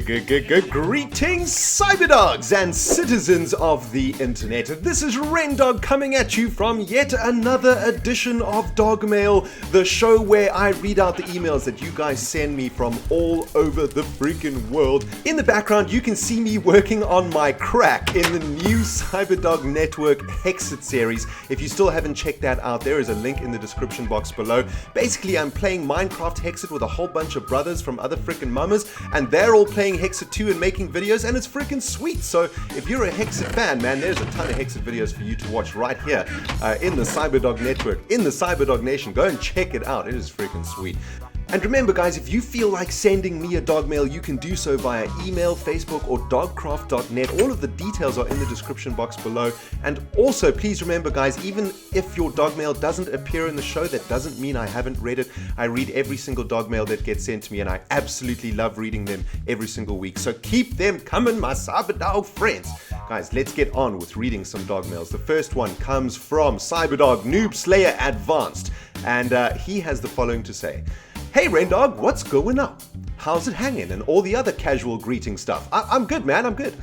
Greetings, cyberdogs and citizens of the internet. This is ReNDoG coming at you from yet another edition of Dogmail, the show where I read out the emails that you guys send me from all over the freaking world. In the background, you can see me working on my crack in the new CyberDog Network Hexxit series. If you still haven't checked that out, there is a link in the description box below. Basically, I'm playing Minecraft Hexxit with a whole bunch of brothers from other freaking mamas, and they're all playing Hexxit 2 and making videos, and it's freaking sweet. So if you're a Hexxit fan, man, there's a ton of Hexxit videos for you to watch right here in the CyberDog Network, in the CyberDog Nation. Go and check it out. It is freaking sweet. And remember, guys, if you feel like sending me a dog mail, you can do so via email, Facebook, or dogcraft.net. All of the details are in the description box below. And also, please remember, guys, even if your dog mail doesn't appear in the show, that doesn't mean I haven't read it. I read every single dog mail that gets sent to me, and I absolutely love reading them every single week. So keep them coming, my CyberDog friends. Guys, let's get on with reading some dog mails. The first one comes from CyberDog Noob Slayer Advanced, and he has the following to say. Hey ReNDoG, what's going on? How's it hanging? And all the other casual greeting stuff. I'm good, man, I'm good.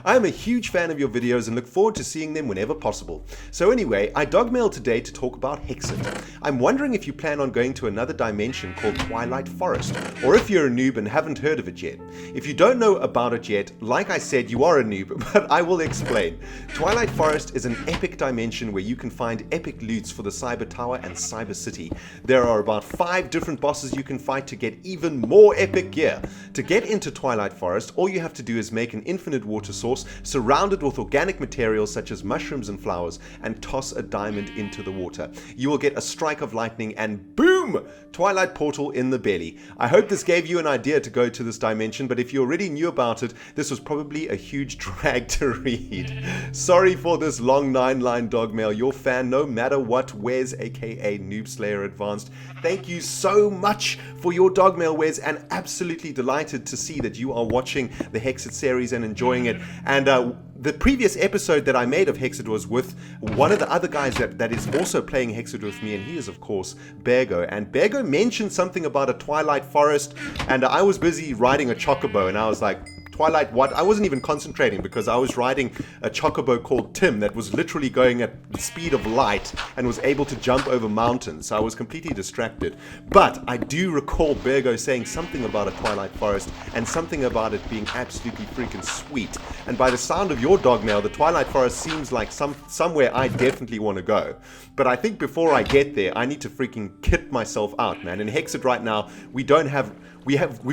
I'm a huge fan of your videos and look forward to seeing them whenever possible. So anyway, I dogmailed today to talk about Hexxit. I'm wondering if you plan on going to another dimension called Twilight Forest, or if you're a noob and haven't heard of it yet. If you don't know about it yet, like I said, you are a noob, but I will explain. Twilight Forest is an epic dimension where you can find epic loots for the Cyber Tower and Cyber City. There are about 5 different bosses you can fight to get even more epic gear. To get into Twilight Forest, all you have to do is make an infinite water source surrounded with organic materials such as mushrooms and flowers, and toss a diamond into the water. You will get a strike of lightning and boom! Twilight portal in the belly. I hope this gave you an idea to go to this dimension, but if you already knew about it, this was probably a huge drag to read. Sorry for this long 9-line dog mail. Your fan no matter what, Wes, aka Noob Slayer Advanced. Thank you so much for your dog mail, Wes, and absolutely delighted to see that you are watching the Hexxit series and enjoying it. And the previous episode that I made of Hexxit was with one of the other guys that is also playing Hexxit with me, and he is, of course, Bergo. And Bergo mentioned something about a Twilight Forest, and I was busy riding a chocobo, and I was like, Twilight what? I wasn't even concentrating because I was riding a chocobo called Tim that was literally going at the speed of light and was able to jump over mountains. So I was completely distracted. But I do recall Bergo saying something about a Twilight Forest and something about it being absolutely freaking sweet. And by the sound of your dog mail, the Twilight Forest seems like somewhere I definitely want to go. But I think before I get there, I need to freaking kit myself out, man. In Hexxit right now, we've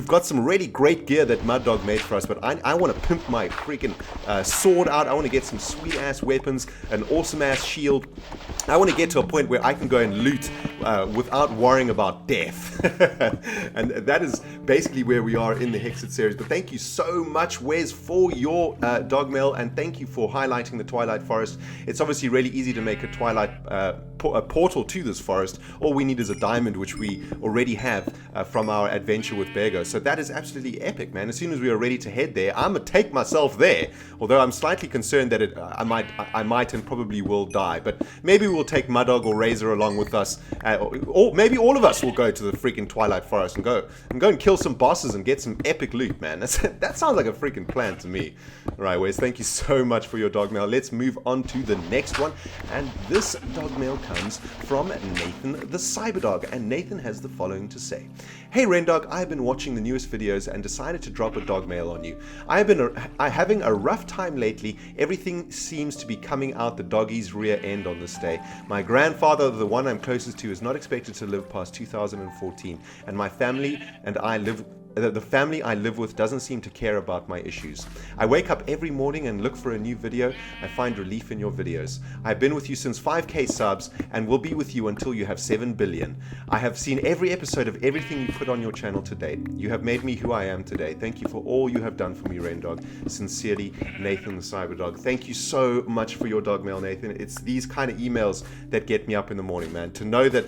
got some really great gear that Mud Dog made for us, but I want to pimp my freaking sword out. I want to get some sweet ass weapons, an awesome ass shield. I want to get to a point where I can go and loot without worrying about death. And that is basically where we are in the Hexxit series. But thank you so much, Wes, for your dog mail, and thank you for highlighting the Twilight Forest. It's obviously really easy to make a Twilight a portal to this forest. All we need is a diamond, which we already have from our adventure with Bergo. So that is absolutely epic, man. As soon as we are ready to head there, I'm gonna take myself there. Although I'm slightly concerned that I might and probably will die. But maybe we'll take Muddog or Razor along with us, or maybe all of us will go to the freaking Twilight Forest and go and kill some bosses and get some epic loot, man. That sounds like a freaking plan to me. All right, Wes, thank you so much for your dog mail. Let's move on to the next one, and this dog mail comes from Nathan the CyberDog, and Nathan has the following to say. Hey ReNDoG, I've been watching the newest videos and decided to drop a dog mail on you. I'm having a rough time lately. Everything seems to be coming out the doggy's rear end on this day. My grandfather, the one I'm closest to, is not expected to live past 2014, and my family and I live the family I live with doesn't seem to care about my issues. I wake up every morning and look for a new video. I find relief in your videos. I've been with you since 5k subs and will be with you until you have 7 billion. I have seen every episode of everything you put on your channel to date. You have made me who I am today. Thank you for all you have done for me, ReNDoG. Sincerely, Nathan the CyberDog. Thank you so much for your dog mail, Nathan. It's these kind of emails that get me up in the morning, man. To know that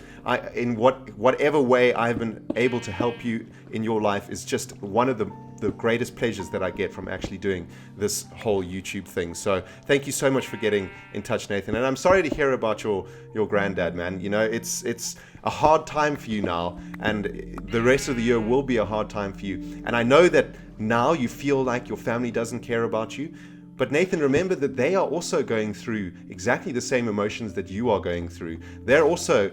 in whatever way I've been able to help you in your life is just one of the the greatest pleasures that I get from actually doing this whole YouTube thing. So thank you so much for getting in touch, Nathan. And I'm sorry to hear about your granddad, man. You know, it's a hard time for you now, and the rest of the year will be a hard time for you. And I know that now you feel like your family doesn't care about you. But Nathan, remember that they are also going through exactly the same emotions that you are going through. They're also,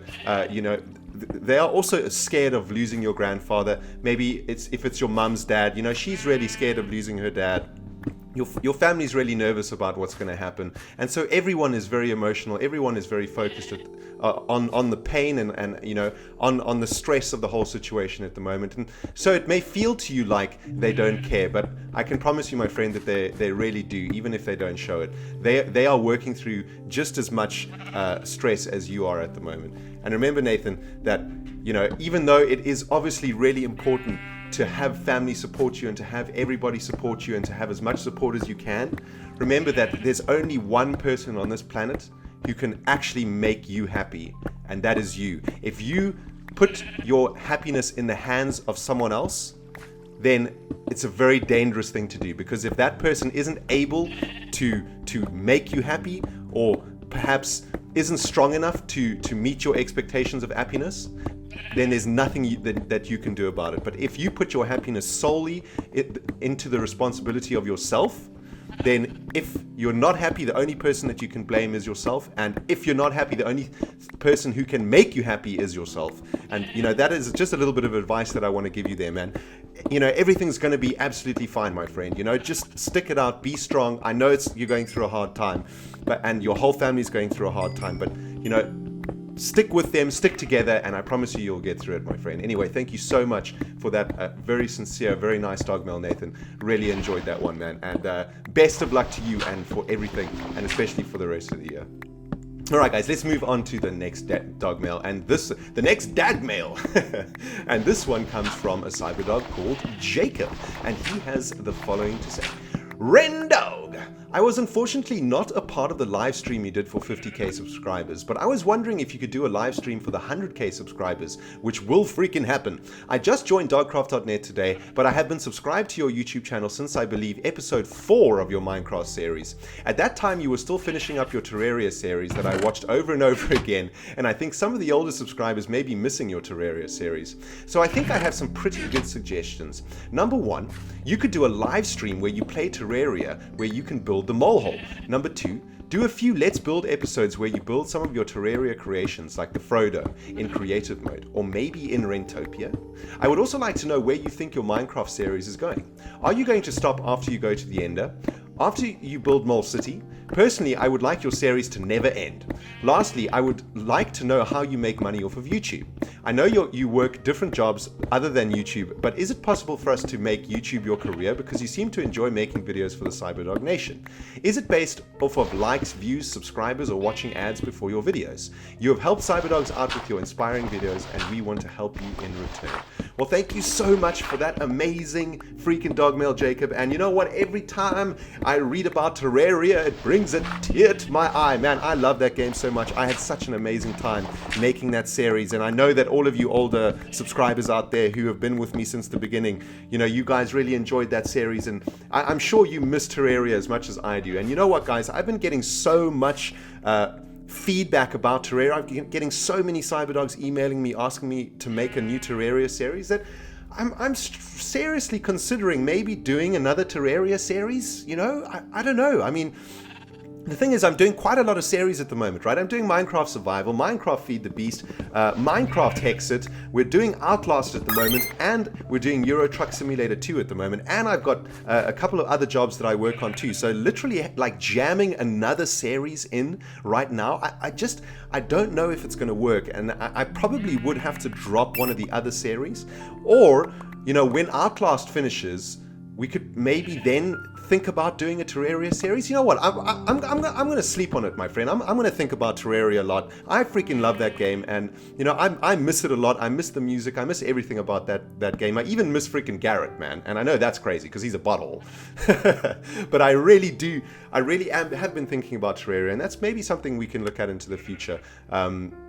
they are also scared of losing your grandfather. Maybe if it's your mum's dad, she's really scared of losing her dad. Your family's really nervous about what's going to happen. And so everyone is very emotional. Everyone is very focused on the pain and on the stress of the whole situation at the moment. And so it may feel to you like they don't care, but I can promise you, my friend, that they really do, even if they don't show it. They are working through just as much stress as you are at the moment. And remember, Nathan, that even though it is obviously really important to have family support you and to have everybody support you and to have as much support as you can, remember that there's only one person on this planet who can actually make you happy, and that is you. If you put your happiness in the hands of someone else, then it's a very dangerous thing to do, because if that person isn't able to make you happy, or perhaps isn't strong enough to meet your expectations of happiness, then there's nothing that you can do about it. But if you put your happiness solely into the responsibility of yourself, then if you're not happy, the only person that you can blame is yourself. And if you're not happy, the only person who can make you happy is yourself. And that is just a little bit of advice that I want to give you there, man. Everything's going to be absolutely fine, my friend. Just stick it out, be strong. I know you're going through a hard time, and your whole family's going through a hard time, but stick with them, stick together, and I promise you'll get through it, my friend. Anyway, thank you so much for that very sincere, very nice Dogmail, Nathan. Really enjoyed that one, man. And best of luck to you and for everything, and especially for the rest of the year. All right, guys, let's move on to the next Dogmail, and the next Dagmail. And this one comes from a cyberdog called Jacob, and he has the following to say. ReNDoG! I was unfortunately not a part of the live stream you did for 50k subscribers, but I was wondering if you could do a live stream for the 100k subscribers, which will freaking happen. I just joined Dogcraft.net today, but I have been subscribed to your YouTube channel since I believe episode 4 of your Minecraft series. At that time you were still finishing up your Terraria series that I watched over and over again, and I think some of the older subscribers may be missing your Terraria series. So I think I have some pretty good suggestions. Number 1, you could do a live stream where you play Terraria, where you can build the mole hole. Number 2, do a few Let's Build episodes where you build some of your Terraria creations like the Frodo in creative mode, or maybe in Rentopia. I would also like to know where you think your Minecraft series is going. Are you going to stop after you go to the Ender? After you build Mole City? Personally, I would like your series to never end. Lastly, I would like to know how you make money off of YouTube. I know you work different jobs other than YouTube, but is it possible for us to make YouTube your career, because you seem to enjoy making videos for the Cyberdog Nation? Is it based off of likes, views, subscribers, or watching ads before your videos? You have helped Cyberdogs out with your inspiring videos, and we want to help you in return. Well, thank you so much for that amazing freaking Dogmail, Jacob. And you know what? Every time I read about Terraria, it brings a tear to my eye. Man, I love that game so much. I had such an amazing time making that series, and I know that all of you older subscribers out there who have been with me since the beginning, you guys really enjoyed that series, and I'm sure you miss Terraria as much as I do. And you know what, guys? I've been getting so much feedback about Terraria. I'm getting so many cyberdogs emailing me, asking me to make a new Terraria series, that I'm seriously considering maybe doing another Terraria series. I don't know. I mean, the thing is, I'm doing quite a lot of series at the moment, right? I'm doing Minecraft Survival, Minecraft Feed the Beast, Minecraft Hexxit, we're doing Outlast at the moment, and we're doing Euro Truck Simulator 2 at the moment, and I've got a couple of other jobs that I work on too. So literally like jamming another series in right now, I don't know if it's going to work, and I probably would have to drop one of the other series, or, when Outlast finishes, we could maybe then think about doing a Terraria series. You know what? I'm going to sleep on it, my friend. I'm going to think about Terraria a lot. I freaking love that game, and I miss it a lot. I miss the music. I miss everything about that game. I even miss freaking Garrett, man. And I know that's crazy because he's a butthole, but I really do. I really have been thinking about Terraria, and that's maybe something we can look at into the future.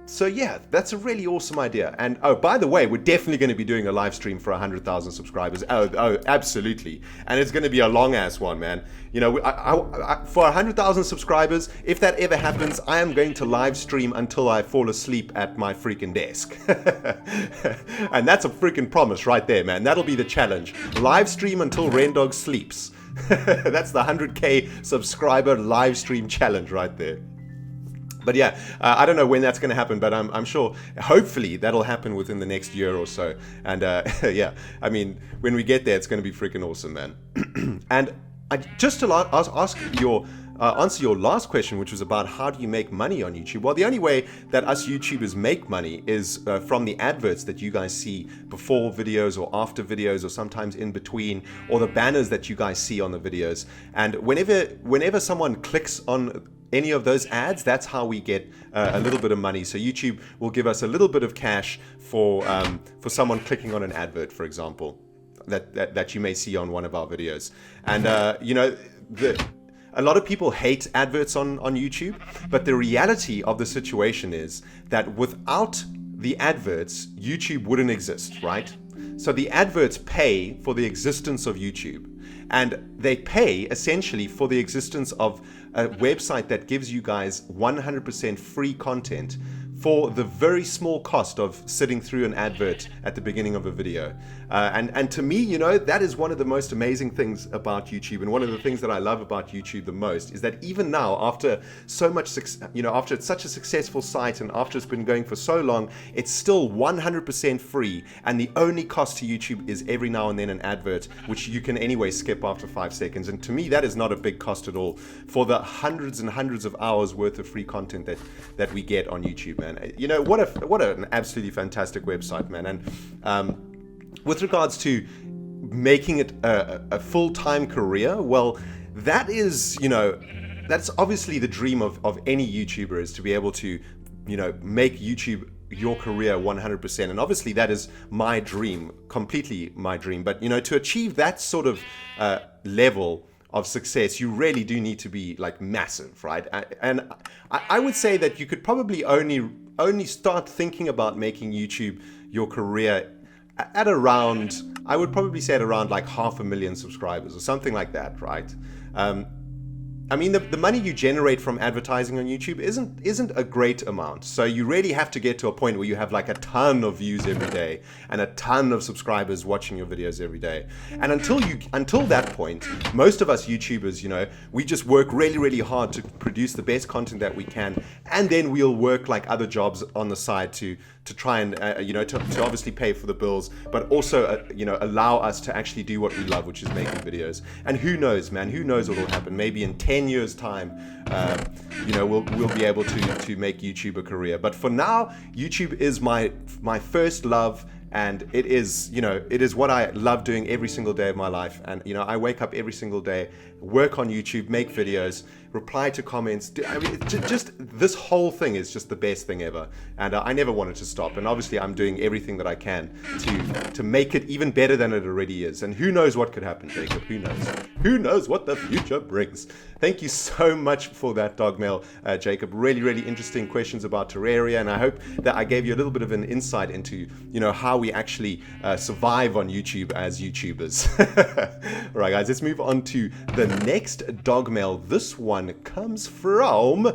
So yeah, that's a really awesome idea. And oh, by the way, we're definitely going to be doing a live stream for 100,000 subscribers. Oh, absolutely. And it's going to be a long ass one, man. You know, for 100,000 subscribers, if that ever happens, I am going to live stream until I fall asleep at my freaking desk. And that's a freaking promise right there, man. That'll be the challenge. Live stream until ReNDoG sleeps. That's the 100K subscriber live stream challenge right there. But yeah, I don't know when that's going to happen, but I'm sure, hopefully, that'll happen within the next year or so. And yeah, I mean, when we get there, it's going to be freaking awesome, man. And just to answer your last question, which was about how do you make money on YouTube? Well, the only way that us YouTubers make money is from the adverts that you guys see before videos or after videos or sometimes in between, or the banners that you guys see on the videos. And whenever someone clicks on any of those ads, that's how we get a little bit of money. So YouTube will give us a little bit of cash for someone clicking on an advert, for example, that you may see on one of our videos. And you know, a lot of people hate adverts on YouTube, but the reality of the situation is that without the adverts, YouTube wouldn't exist, right? So the adverts pay for the existence of YouTube, and they pay essentially for the existence of a website that gives you guys 100% free content for the very small cost of sitting through an advert at the beginning of a video. And to me, you know, that is one of the most amazing things about YouTube, and one of the things that I love about YouTube the most is that even now, after so much, you know, after it's such a successful site and after it's been going for so long, it's still 100% free, and the only cost to YouTube is every now and then an advert, which you can anyway skip after 5 seconds. And to me, that is not a big cost at all for the hundreds and hundreds of hours worth of free content that we get on YouTube, man. You know, what an absolutely fantastic website, man. And with regards to making it a full-time career, well, that is, you know, that's obviously the dream of any YouTuber, is to be able to, you know, make YouTube your career 100%. And obviously that is my dream, completely my dream. But, you know, to achieve that sort of level of success, you really do need to be like massive, right? And I would say that you could probably only start thinking about making YouTube your career at around, I would probably say at around like 500,000 subscribers or something like that, right? I mean, the money you generate from advertising on YouTube isn't a great amount. So you really have to get to a point where you have like a ton of views every day and a ton of subscribers watching your videos every day. And until that point, most of us YouTubers, you know, we just work really, really hard to produce the best content that we can, and then we'll work like other jobs on the side to try and you know, to obviously pay for the bills, but also you know, allow us to actually do what we love, which is making videos. And who knows, man? Who knows what will happen? Maybe in 10 years' time, you know, we'll be able to make YouTube a career. But for now, YouTube is my first love. And it is, you know, it is what I love doing every single day of my life. And, you know, I wake up every single day, work on YouTube, make videos, reply to comments. I mean, just this whole thing is just the best thing ever. And I never wanted to stop. And obviously I'm doing everything that I can to make it even better than it already is. And who knows what could happen, Jacob? Who knows? Who knows what the future brings? Thank you so much for that, Dogmail, Jacob. Really, really interesting questions about Terraria. And I hope that I gave you a little bit of an insight into, you know, how we actually survive on YouTube as YouTubers. All right, guys, let's move on to the next Dogmail. This one comes from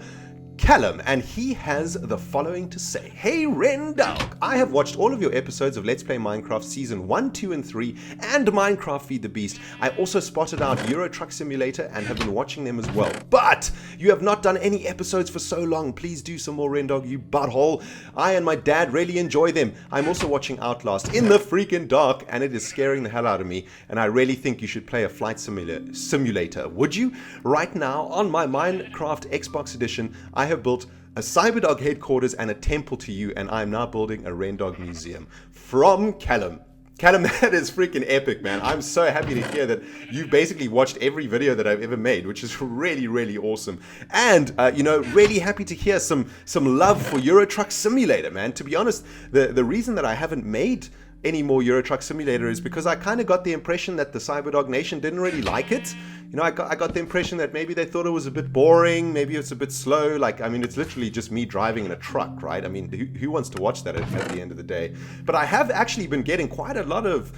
Callum, and he has the following to say. Hey ReNDoG, I have watched all of your episodes of Let's Play Minecraft Season 1, 2, and 3, and Minecraft Feed the Beast. I also spotted out Euro Truck Simulator and have been watching them as well. But you have not done any episodes for so long. Please do some more, ReNDoG, you butthole. I and my dad really enjoy them. I'm also watching Outlast in the freaking dark, and it is scaring the hell out of me, and I really think you should play a flight simulator. Would you? Right now, on my Minecraft Xbox Edition, I have built a CyberDog headquarters and a temple to you, and I'm now building a ReNDoG museum. From Callum. Callum, that is freaking epic, man. I'm so happy to hear that you basically watched every video that I've ever made, which is really, really awesome. And, you know, really happy to hear some love for Euro Truck Simulator, man. To be honest, the reason that I haven't made any more Euro Truck Simulator is because I kind of got the impression that the CyberDog Nation didn't really like it. I got the impression that maybe they thought it was a bit boring, maybe it's a bit slow. Like, I mean, it's literally just me driving in a truck, right? I mean, who wants to watch that at the end of the day? But I have actually been getting quite a lot of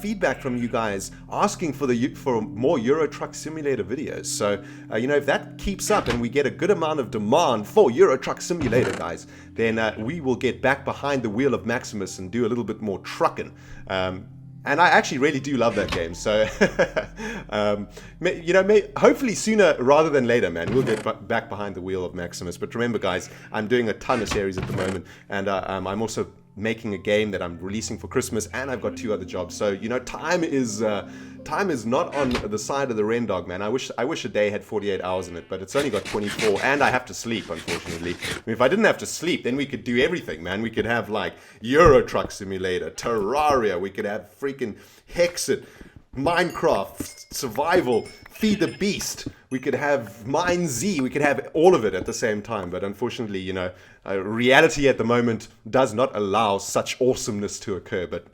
feedback from you guys asking for more Euro Truck Simulator videos. So, if that keeps up and we get a good amount of demand for Euro Truck Simulator, guys, then we will get back behind the wheel of Maximus and do a little bit more trucking. And I actually really do love that game. So, hopefully sooner rather than later, man, we'll get back behind the wheel of Maximus. But remember, guys, I'm doing a ton of series at the moment, and I'm also making a game that I'm releasing for Christmas, and I've got 2 other jobs. So, time is not on the side of the ReNDoG, man. I wish a day had 48 hours in it, but it's only got 24, and I have to sleep, unfortunately. I mean, if I didn't have to sleep, then we could do everything, man. We could have like Euro Truck Simulator, Terraria, we could have freaking Hexxit, Minecraft, Survival, Feed the Beast. We could have Mine Z. We could have all of it at the same time. But unfortunately, reality at the moment does not allow such awesomeness to occur. But,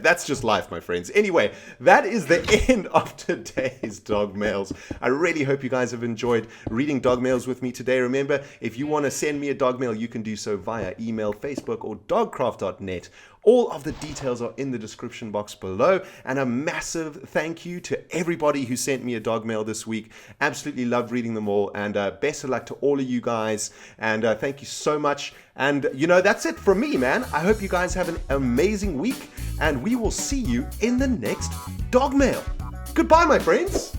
that's just life, my friends. Anyway, that is the end of today's dog mails. I really hope you guys have enjoyed reading dog mails with me today. Remember, if you want to send me a dog mail, you can do so via email, Facebook, or dogcraft.net. All of the details are in the description box below. And a massive thank you to everybody who sent me a dog mail this week. Absolutely loved reading them all. And best of luck to all of you guys. And thank you so much. And, that's it from me, man. I hope you guys have an amazing week. And we will see you in the next dog mail. Goodbye, my friends.